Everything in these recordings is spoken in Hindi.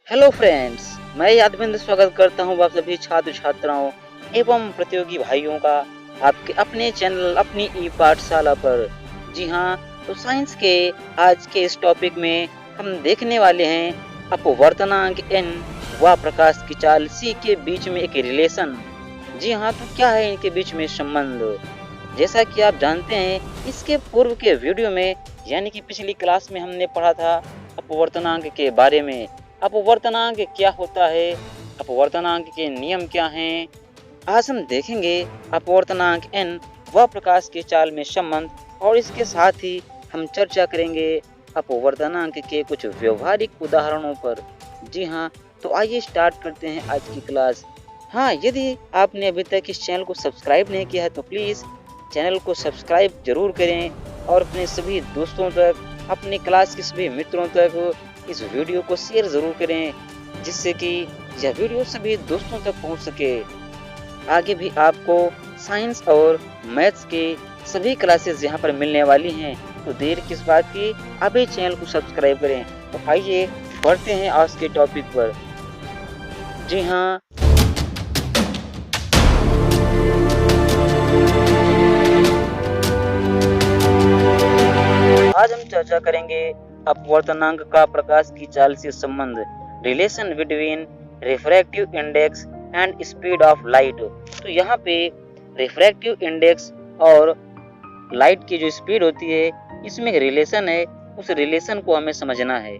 हेलो फ्रेंड्स, मैं यादविंद्र स्वागत करता हूं आप सभी छात्र छात्राओं एवं प्रतियोगी भाइयों का आपके अपने चैनल अपनी ई पाठशाला पर। जी हां, तो साइंस के आज के इस टॉपिक में हम देखने वाले हैं अपवर्तनांक n व प्रकाश की चाल c के बीच में एक रिलेशन। जी हां, तो क्या है इनके बीच में संबंध? जैसा कि आप जानते हैं, इसके पूर्व के वीडियो में यानी कि पिछली क्लास में हमने पढ़ा था अपवर्तनांक के बारे में। अपवर्तनांक क्या होता है, अपवर्तनांक के नियम क्या हैं, आज हम देखेंगे अपवर्तनांक n व प्रकाश की चाल में संबंध, और इसके साथ ही हम चर्चा करेंगे अपवर्तनांक के कुछ व्यवहारिक उदाहरणों पर। जी हाँ, तो आइए स्टार्ट करते हैं आज की क्लास। हाँ, यदि आपने अभी तक इस चैनल को सब्सक्राइब नहीं किया है तो प्लीज़ चैनल को सब्सक्राइब जरूर करें और अपने सभी दोस्तों तक, अपनी क्लास के सभी मित्रों तक इस वीडियो को शेयर ज़रूर करें, जिससे कि यह वीडियो सभी दोस्तों तक पहुंच सके। आगे भी आपको साइंस और मैथ्स के सभी क्लासेस यहाँ पर मिलने वाली हैं, तो देर किस बात की, अभी चैनल को सब्सक्राइब करें। तो आइए बढ़ते हैं आज के टॉपिक पर। जी हाँ, आज हम चर्चा करेंगे अपवर्तनांक का प्रकाश की चाल से संबंध, relation between refractive index and speed of light. तो यहाँ पे रिफ्रैक्टिव इंडेक्स और लाइट की जो स्पीड होती है, इसमें एक रिलेशन है, उस रिलेशन को हमें समझना है।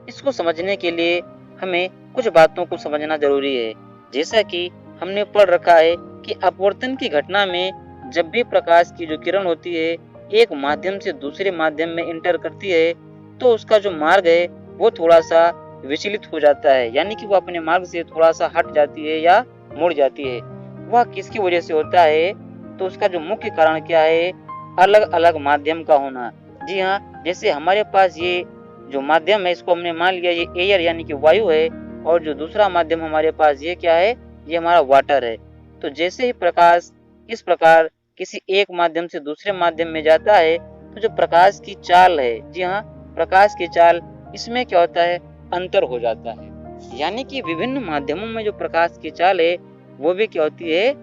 इसको समझने के लिए हमें कुछ बातों को समझना जरूरी है। जैसा कि हमने पढ़ रखा है कि अपवर्तन की घटना में जब भी प्रकाश की जो किरण होती है एक माध्यम से दूसरे माध्यम में इंटर करती है, तो उसका जो मार्ग है वो थोड़ा सा विचलित हो जाता है, यानी कि वो अपने मार्ग से थोड़ा सा हट जाती है या मुड़ जाती है। वह किसकी वजह से होता है? तो उसका जो मुख्य कारण क्या है? अलग अलग माध्यम का होना। जी हाँ, जैसे हमारे पास ये जो माध्यम है, इसको हमने मान लिया ये एयर यानी कि वायु है, और जो दूसरा माध्यम हमारे पास ये क्या है? ये हमारा वाटर है। तो जैसे ही प्रकाश इस प्रकार किसी एक माध्यम से दूसरे माध्यम में जाता है, तो जो प्रकाश की चाल है, जी हाँ, प्रकाश की चाल, इसमें क्या होता है? अंतर हो जाता है। यानी कि विभिन्न माध्यमों में जो प्रकाश की चाल है वो भी क्या होती है?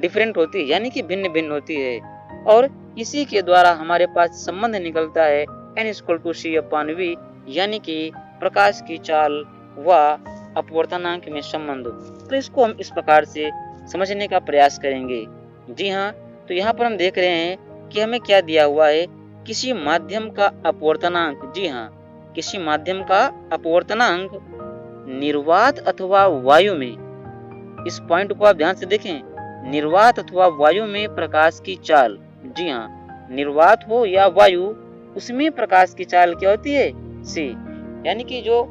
डिफरेंट होती है, यानी कि भिन्न भिन्न होती है। और इसी के द्वारा हमारे पास संबंध निकलता है n=c/v, यानी कि प्रकाश की चाल व अपवर्तनांक में संबंध। तो इसको हम इस प्रकार से समझने का प्रयास करेंगे। जी हाँ, तो यहाँ पर हम देख रहे हैं कि हमें क्या दिया हुआ है? किसी माध्यम का अपवर्तनांक। जी हाँ, किसी माध्यम का अपवर्तनांक निर्वात अथवा वायु में, इस पॉइंट को आप ध्यान से देखें, निर्वात अथवा वायु में प्रकाश की चाल। जी हाँ, निर्वात हो या वायु, उसमें प्रकाश की चाल क्या होती है? c, यानी कि जो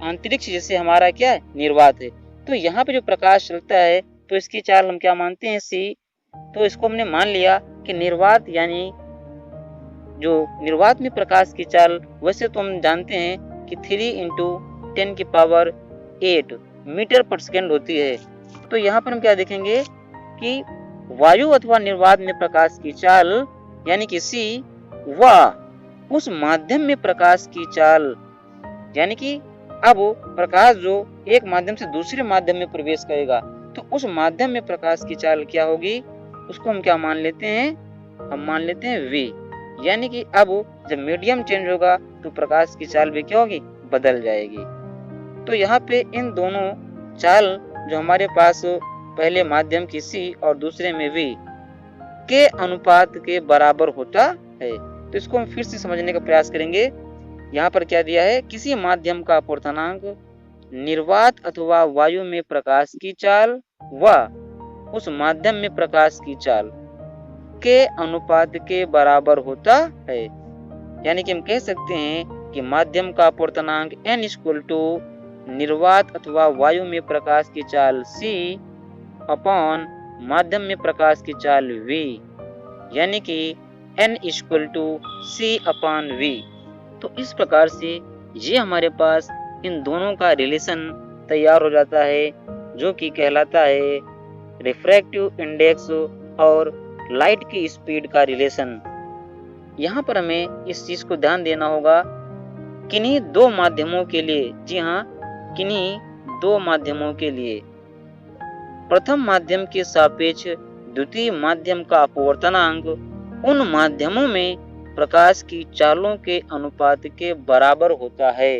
अंतरिक्ष जैसे हमारा क्या है? निर्वात है, तो यहाँ पे जो प्रकाश चलता है तो इसकी चाल हम क्या मानते हैं? c। तो इसको हमने मान लिया कि निर्वात, यानी जो निर्वात में प्रकाश की चाल, वैसे तो हम जानते हैं कि 3 × 10⁸ मीटर पर सेकेंड होती है। तो यहाँ पर हम क्या देखेंगे कि वायु अथवा निर्वात में प्रकाश की चाल यानी कि c व उस माध्यम में प्रकाश की चाल, यानी कि अब प्रकाश जो एक माध्यम से दूसरे माध्यम में प्रवेश करेगा, तो उस माध्यम में प्रकाश की चाल क्या होगी? उसको हम क्या मान लेते हैं? हम मान लेते हैं v। यानी कि अब जब मीडियम चेंज होगा तो प्रकाश की चाल भी क्या होगी? बदल जाएगी। तो यहाँ पे इन दोनों चाल जो हमारे पास पहले माध्यम की c और दूसरे में v के अनुपात के बराबर होता है। तो इसको हम फिर से समझने का प्रयास करेंगे। यहाँ पर क्या दिया है? किसी माध्यम का अपवर्तनांक निर्वात अथवा वायु में प्रकाश की चाल व उस माध्यम में प्रकाश की चाल के अनुपात के बराबर होता है। यानी कि हम कह सकते हैं कि माध्यम का अपवर्तनांक n = निर्वात अथवा वायु में प्रकाश की चाल c अपॉन माध्यम में प्रकाश की चाल v, यानी कि n = c/v। तो इस प्रकार से ये हमारे पास इन दोनों का रिलेशन तैयार हो जाता है, जो कि कहलाता है रिफ्रैक्टिव इंडेक्स और लाइट की स्पीड का रिलेशन। यहाँ पर हमें इस चीज को ध्यान देना होगा, किन्हीं दो माध्यमों के लिए, जी हाँ, किन्हीं दो माध्यमों के लिए। प्रथम माध्यम के सापेक्ष द्वितीय माध्यम का अपवर्तनांक उन माध्यमों में प्रकाश की चालों के अनुपात के बराबर होता है।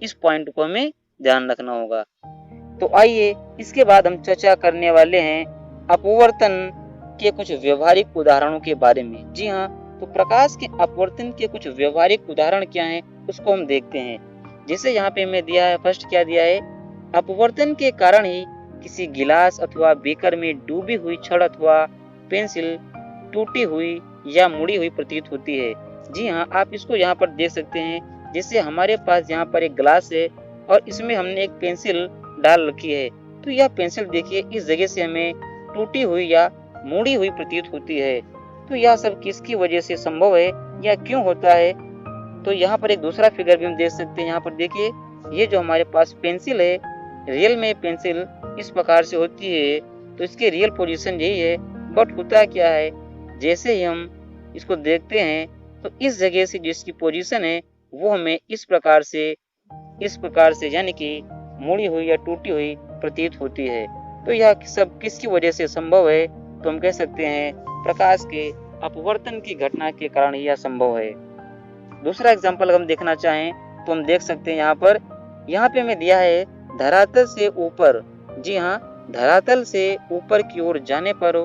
इस पॉइंट को हमें ध्यान रखना होगा। तो आइए इसके बाद हम चर्चा करने वाले हैं अपवर्तन के कुछ व्यवहारिक उदाहरणों के बारे में। जी हाँ, तो प्रकाश के अपवर्तन के कुछ व्यवहारिक उदाहरण क्या हैं उसको हम देखते हैं। जैसे यहाँ पे हमें दिया है, फर्स्ट क्या दिया है, अपवर्तन के कारण ही किसी गिलास अथवा बीकर में डूबी हुई छड़ अथवा पेंसिल टूटी हुई या मुड़ी हुई प्रतीत होती है। जी हाँ, आप इसको यहाँ पर देख सकते हैं। जैसे हमारे पास यहाँ पर एक ग्लास है और इसमें हमने एक पेंसिल डाल रखी है, तो यह पेंसिल देखिए इस जगह से हमें टूटी हुई या मुड़ी हुई प्रतीत होती है। तो यह सब किसकी वजह से संभव है या क्यों होता है? तो यहाँ पर एक दूसरा फिगर भी हम देख सकते हैं। यहाँ पर देखिए, ये जो हमारे पास पेंसिल है, रियल में पेंसिल इस प्रकार से होती है, तो इसकी रियल पोजीशन यही है। बट होता क्या है, जैसे ही हम इसको देखते हैं तो इस जगह से जिसकी पोजीशन है वो हमें इस प्रकार से यानी कि मुड़ी हुई या टूटी हुई प्रतीत होती है। तो यह सब किसकी वजह से संभव है? तो हम कह सकते हैं प्रकाश के अपवर्तन की घटना के कारण यह संभव है। दूसरा एग्जाम्पल हम देखना चाहें तो हम देख सकते हैं यहाँ पे हमें दिया है धरातल से ऊपर। जी हाँ, धरातल से ऊपर की ओर जाने पर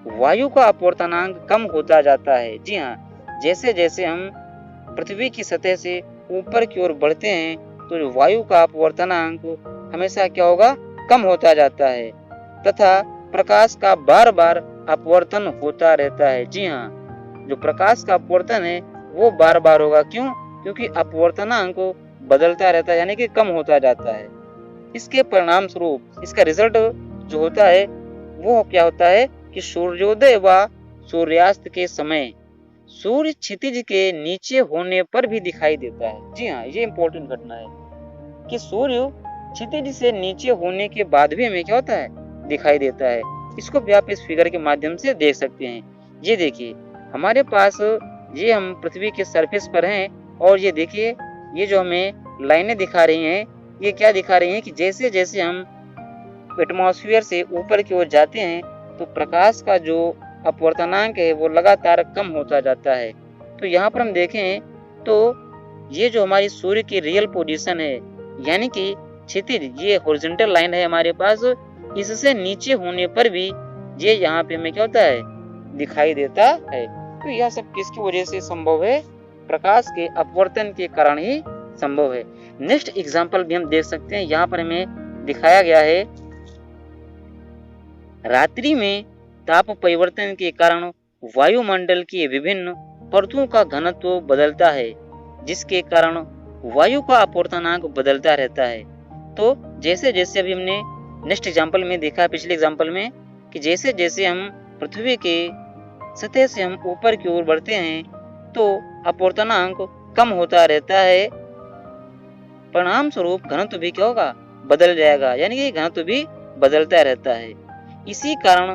वायु का अपवर्तनांक कम होता जाता है। जी हाँ, जैसे जैसे हम पृथ्वी की सतह से ऊपर की ओर बढ़ते हैं तो वायु का अपवर्तनांक हमेशा क्या होगा, कम होता जाता है तथा प्रकाश का बार बार अपवर्तन होता रहता है। जी हाँ, जो प्रकाश का अपवर्तन है वो बार बार होगा। क्यों? क्योंकि अपवर्तनांक बदलता रहता है, यानी कि कम होता जाता है। इसके परिणाम स्वरूप इसका रिजल्ट जो होता है वो क्या होता है कि सूर्योदय व सूर्यास्त के समय सूर्य क्षितिज के नीचे होने पर भी दिखाई देता है। जी हाँ, ये इंपॉर्टेंट घटना है कि सूर्य क्षितिज से नीचे होने के बाद भी हमें क्या होता है, दिखाई देता है। इसको भी आप इस फिगर के माध्यम से देख सकते हैं। ये देखिए, हमारे पास ये हम पृथ्वी के सरफेस पर हैं और ये देखिए, ये जो हमें लाइनें दिखा रही हैं, ये क्या दिखा रही हैं कि जैसे जैसे हम एटमॉस्फेयर से ऊपर की ओर जाते हैं तो प्रकाश का जो अपवर्तनांक है वो लगातार कम होता जाता है। तो यहाँ पर हम देखें तो ये जो हमारी सूर्य की रियल पोजीशन है, यानी कि क्षितिज, ये हॉरिजॉन्टल लाइन है हमारे पास, इससे नीचे होने पर भी ये यहाँ पे हमें क्या होता है, दिखाई देता है। तो यह सब किसकी वजह से संभव है? प्रकाश के अपवर्तन के कारण ही संभव है। नेक्स्ट एग्जाम्पल भी हम देख सकते हैं। यहाँ पर हमें दिखाया गया है रात्रि में ताप परिवर्तन के कारण वायुमंडल की विभिन्न परतों का घनत्व बदलता है, जिसके कारण वायु का अपवर्तनांक बदलता रहता है। तो जैसे जैसे अभी हमने नेक्स्ट एग्जाम्पल में देखा, पिछले एग्जाम्पल में, कि जैसे जैसे हम पृथ्वी के सतह से हम ऊपर की ओर बढ़ते हैं तो अपवर्तनांक कम होता रहता है। परिणाम स्वरूप घनत्व भी क्या होगा, बदल जाएगा, यानी कि घनत्व भी बदलता रहता है। इसी कारण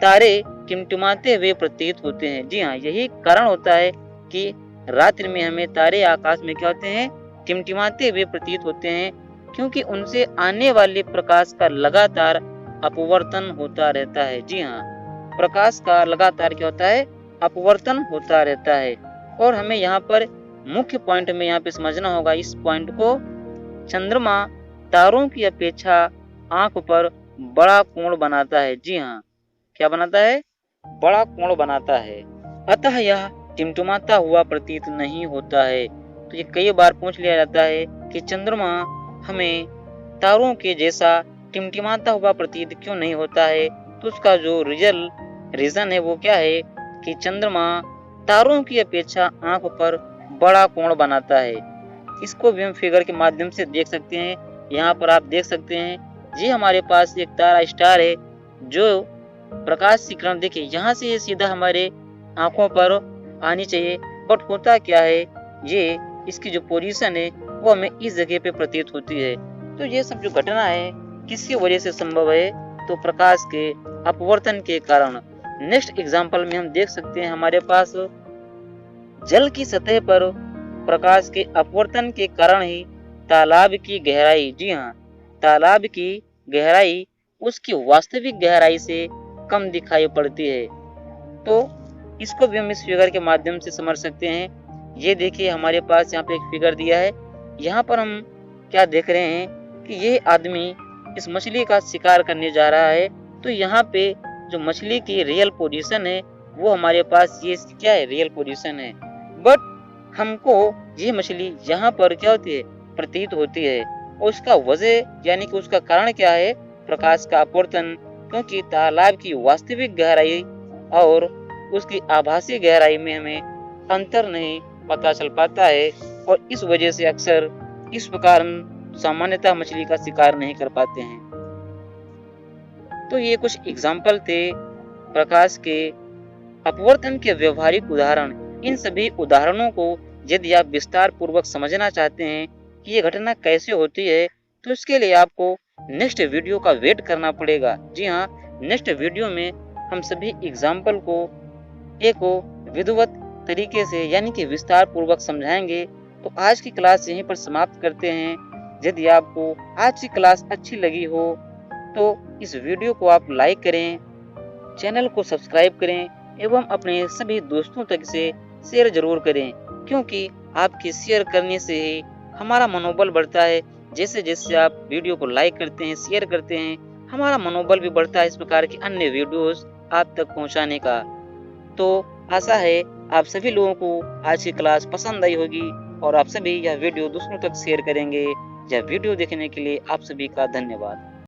तारे टिमटिमाते हुए प्रतीत होते हैं। जी हाँ, यही कारण होता है कि रात्रि में हमें तारे आकाश में क्या होते हैं, टिमटिमाते हुए प्रतीत होते हैं, क्योंकि उनसे आने वाले प्रकाश का लगातार अपवर्तन होता रहता है। जी हाँ, प्रकाश का लगातार क्या होता है, अपवर्तन होता रहता है। और हमें यहाँ पर मुख्य पॉइंट में यहाँ पे समझना होगा इस पॉइंट को, चंद्रमा तारों की अपेक्षा आंख पर बड़ा कोण बनाता है। जी हाँ, क्या बनाता है, बड़ा कोण बनाता है, अतः यह टिमटिमाता हुआ प्रतीत नहीं होता है। तो ये कई बार पूछ लिया जाता है कि चंद्रमा हमें तारों के जैसा टिमटिमाता हुआ प्रतीत क्यों नहीं होता है? तो उसका जो रियल रीजन है वो क्या है कि चंद्रमा तारों की अपेक्षा आंख पर बड़ा कोण बनाता है। इसको भी हम फिगर के माध्यम से देख सकते हैं। यहाँ पर आप देख सकते हैं, ये हमारे पास एक तारा स्टार है जो प्रकाश की किरण, देखिए यहाँ से ये सीधा हमारे आंखों पर आनी चाहिए, बट होता क्या है, ये इसकी जो पोजीशन है वो हमें इस जगह पे प्रतीत होती है। तो ये सब जो घटना है किसकी वजह से संभव है? तो प्रकाश के अपवर्तन के कारण। नेक्स्ट एग्जाम्पल में हम देख सकते हैं, हमारे पास जल की सतह पर प्रकाश के अपवर्तन के कारण ही तालाब की गहराई, जी हाँ, तालाब की गहराई उसकी वास्तविक गहराई से कम दिखाई पड़ती है। तो इसको भी हम इस फिगर के माध्यम से समझ सकते हैं। ये देखिए हमारे पास यहाँ पे एक फिगर दिया है। यहाँ पर हम क्या देख रहे हैं कि ये आदमी इस मछली का शिकार करने जा रहा है। तो यहाँ पे जो मछली की रियल पोजीशन है वो हमारे पास ये क्या है, रियल पोजीशन है। बट हमको ये मछली यहाँ पर क्या होती है, प्रतीत होती है। और उसका वजह यानी कि उसका कारण क्या है, प्रकाश का अपवर्तन। क्योंकि तालाब की वास्तविक गहराई और उसकी आभासी गहराई में हमें अंतर नहीं पता चल पाता है, और इस वजह से अक्सर इस प्रकार हम सामान्यतः मछली का शिकार नहीं कर पाते हैं। तो ये कुछ एग्जाम्पल थे प्रकाश के अपवर्तन के व्यवहारिक उदाहरण। इन सभी उदाहरणों को यदि आप विस्तार पूर्वक समझना चाहते हैं कि ये घटना कैसे होती है, तो इसके लिए आपको नेक्स्ट वीडियो का वेट करना पड़ेगा। जी हाँ, नेक्स्ट वीडियो में हम सभी एग्जाम्पल को एक विधिवत तरीके से यानी कि विस्तार पूर्वक समझाएंगे। तो आज की क्लास यहीं पर समाप्त करते हैं। यदि आपको आज की क्लास अच्छी लगी हो तो इस वीडियो को आप लाइक करें, चैनल को सब्सक्राइब करें एवं अपने सभी दोस्तों तक से शेयर जरूर करें, क्योंकि आपके शेयर करने से ही हमारा मनोबल बढ़ता है। जैसे जैसे आप वीडियो को लाइक करते हैं, शेयर करते हैं, हमारा मनोबल भी बढ़ता है इस प्रकार की अन्य वीडियोस आप तक पहुंचाने का। तो आशा है आप सभी लोगों को आज की क्लास पसंद आई होगी और आप सभी यह वीडियो दूसरों तक शेयर करेंगे। यह वीडियो देखने के लिए आप सभी का धन्यवाद।